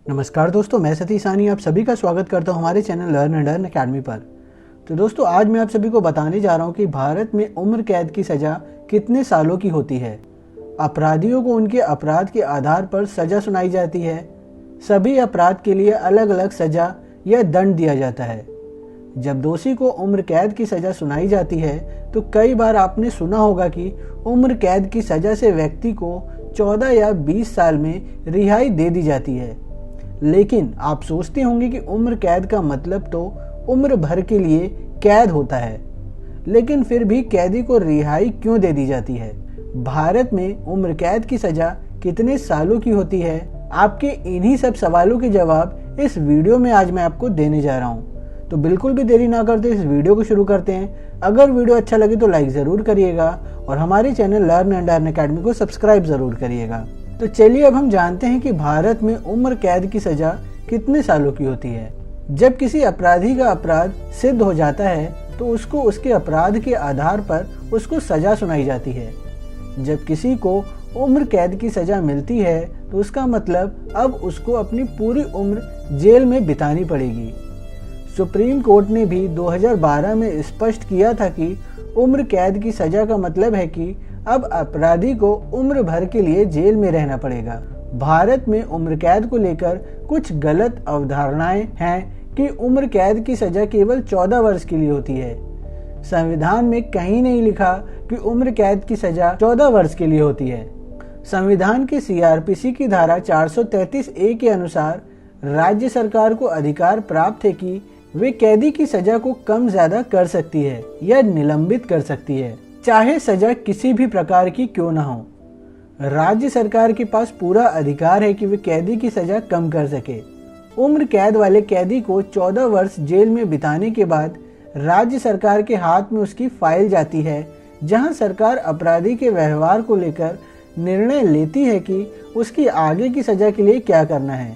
नमस्कार दोस्तों, मैं सतीश सानी आप सभी का स्वागत करता हूं हमारे channel learn and earn academy पर। तो दोस्तों, आज मैं आप सभी को बताने जा रहा हूं कि भारत में उम्र कैद की सज़ा कितने सालों की होती है। अपराधियों को उनके अपराध के आधार पर सज़ा सुनाई जाती है। सभी अपराध के लिए अलग अलग सज़ा या दंड दिया जाता है। जब दोषी को उम्र कैद की सज़ा सुनाई जाती है तो कई बार आपने सुना होगा कि उम्र कैद की सज़ा से व्यक्ति को 14 या 20 साल में रिहाई दे दी जाती है। लेकिन आप सोचते होंगे कि उम्र कैद का मतलब तो उम्र भर के लिए कैद होता है, लेकिन फिर भी कैदी को रिहाई क्यों दे दी जाती है? भारत में उम्र कैद की सज़ा कितने सालों की होती है? आपके इन्हीं सब सवालों के जवाब इस वीडियो में आज मैं आपको देने जा रहा हूँ। तो बिल्कुल भी देरी ना करते इस वीडियो को शुरू करते हैं। अगर वीडियो अच्छा लगे तो लाइक ज़रूर करिएगा और हमारे channel learn and earn academy को सब्सक्राइब ज़रूर करिएगा। तो चलिए अब हम जानते हैं कि भारत में उम्र कैद की सज़ा कितने सालों की होती है। जब किसी अपराधी का अपराध सिद्ध हो जाता है तो उसको उसके अपराध के आधार पर उसको सज़ा सुनाई जाती है। जब किसी को उम्र कैद की सज़ा मिलती है तो उसका मतलब अब उसको अपनी पूरी उम्र जेल में बितानी पड़ेगी। सुप्रीम कोर्ट ने भी 2012 में स्पष्ट किया था कि उम्र कैद की सज़ा का मतलब है कि अब अपराधी को उम्र भर के लिए जेल में रहना पड़ेगा। भारत में उम्र कैद को लेकर कुछ गलत अवधारणाएं हैं कि उम्र कैद की सज़ा केवल 14 वर्ष के लिए होती है। संविधान में कहीं नहीं लिखा कि उम्र कैद की सज़ा 14 वर्ष के लिए होती है। संविधान की सीआरपीसी की धारा 433A के अनुसार राज्य सरकार को अधिकार प्राप्त है कि वे कैदी की सज़ा को कम ज्यादा कर सकती है या निलंबित कर सकती है, चाहे सज़ा किसी भी प्रकार की क्यों न हो। राज्य सरकार के पास पूरा अधिकार है कि वे कैदी की सज़ा कम कर सके। उम्र कैद वाले कैदी को 14 वर्ष जेल में बिताने के बाद राज्य सरकार के हाथ में उसकी फाइल जाती है, जहां सरकार अपराधी के व्यवहार को लेकर निर्णय लेती है कि उसकी आगे की सज़ा के लिए क्या करना है,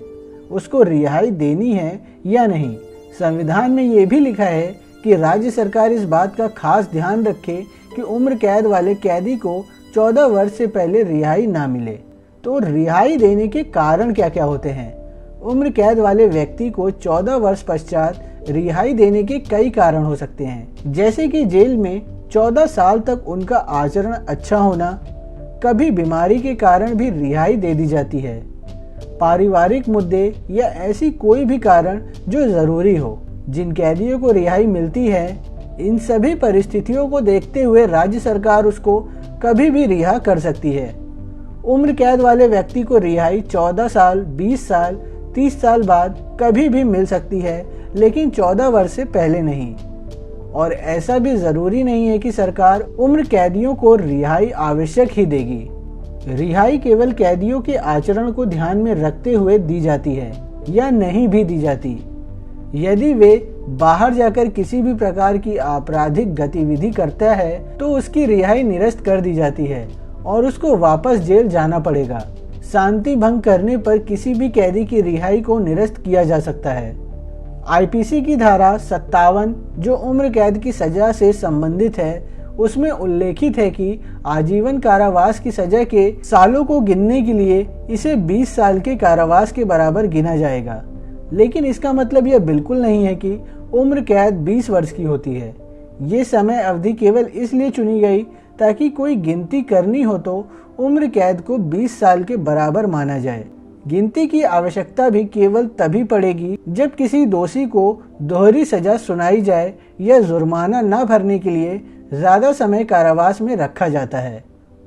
उसको रिहाई देनी है या नहीं। संविधान में ये भी लिखा है कि राज्य सरकार इस बात का खास ध्यान रखे कि उम्र कैद वाले कैदी को 14 वर्ष से पहले रिहाई ना मिले। तो रिहाई देने के कारण क्या क्या होते हैं? उम्र कैद वाले व्यक्ति को 14 वर्ष पश्चात रिहाई देने के कई कारण हो सकते हैं, जैसे कि जेल में 14 साल तक उनका आचरण अच्छा होना, कभी बीमारी के कारण भी रिहाई दे दी जाती है, पारिवारिक मुद्दे या ऐसी कोई भी कारण जो जरूरी हो। जिन कैदियों को रिहाई मिलती है, इन सभी परिस्थितियों को देखते हुए राज्य सरकार उसको कभी भी रिहा कर सकती है। उम्र कैद वाले व्यक्ति को रिहाई 14 साल, 20 साल, 30 साल बाद कभी भी मिल सकती है, लेकिन 14 वर्ष से पहले नहीं। और ऐसा भी जरूरी नहीं है कि सरकार उम्र कैदियों को रिहाई आवश्यक ही देगी। रिहाई केवल कैदियों के आचरण को ध्यान में रखते हुए दी जाती है या नहीं भी दी जाती। यदि वे बाहर जाकर किसी भी प्रकार की आपराधिक गतिविधि करता है तो उसकी रिहाई निरस्त कर दी जाती है और उसको वापस जेल जाना पड़ेगा। शांति भंग करने पर किसी भी कैदी की रिहाई को निरस्त किया जा सकता है। आईपीसी की धारा 57 जो उम्र कैद की सजा से संबंधित है, उसमें उल्लेखित है कि आजीवन कारावास की सजा के सालों को गिनने के लिए इसे 20 साल के कारावास के बराबर गिना जाएगा। लेकिन इसका मतलब यह बिल्कुल नहीं है कि उम्र कैद 20 वर्ष की होती है। ये समय अवधि केवल इसलिए चुनी गई ताकि कोई गिनती करनी हो तो उम्र कैद को 20 साल के बराबर माना जाए। गिनती की आवश्यकता भी केवल तभी पड़ेगी जब किसी दोषी को दोहरी सजा सुनाई जाए या जुर्माना न भरने के लिए ज्यादा समय कारावास में रखा जाता है।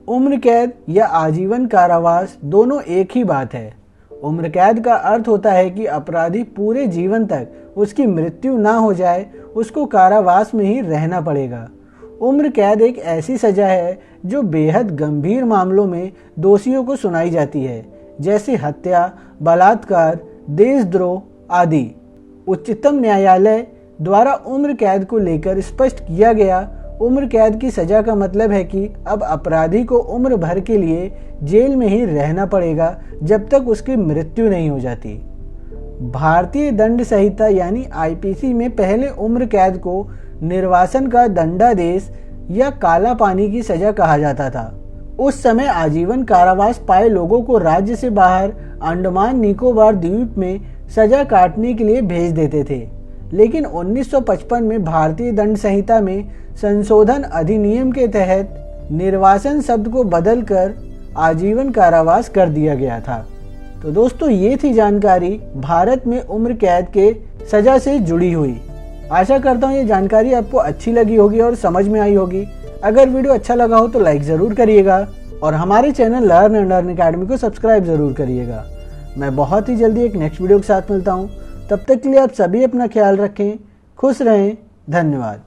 उम्र कैद या आजीवन कारावास दोनों एक ही बात है। उम्र कैद का अर्थ होता है कि अपराधी पूरे जीवन तक उसकी मृत्यु ना हो जाए उसको कारावास में ही रहना पड़ेगा। उम्र कैद एक ऐसी सजा है जो बेहद गंभीर मामलों में दोषियों को सुनाई जाती है, जैसे हत्या, बलात्कार, देशद्रोह आदि। उच्चतम न्यायालय द्वारा उम्र कैद को लेकर स्पष्ट किया गया, उम्र कैद की सजा का मतलब है कि अब अपराधी को उम्र भर के लिए जेल में ही रहना पड़ेगा जब तक उसकी मृत्यु नहीं हो जाती। भारतीय दंड संहिता यानी आईपीसी में पहले उम्र कैद को निर्वासन का दंडादेश या काला पानी की सजा कहा जाता था। उस समय आजीवन कारावास पाए लोगों को राज्य से बाहर अंडमान निकोबार द्वीप में सजा काटने के लिए भेज देते थे। लेकिन 1955 में भारतीय दंड संहिता में संशोधन अधिनियम के तहत निर्वासन शब्द को बदलकर आजीवन कारावास कर दिया गया था। तो दोस्तों, ये थी जानकारी भारत में उम्र कैद के सजा से जुड़ी हुई। आशा करता हूँ ये जानकारी आपको अच्छी लगी होगी और समझ में आई होगी। अगर वीडियो अच्छा लगा हो तो लाइक ज़रूर करिएगा और हमारे channel learn and earn academy को सब्सक्राइब ज़रूर करिएगा। मैं बहुत ही जल्दी एक नेक्स्ट वीडियो के साथ मिलता हूँ। तब तक के लिए आप सभी अपना ख्याल रखें, खुश रहें, धन्यवाद।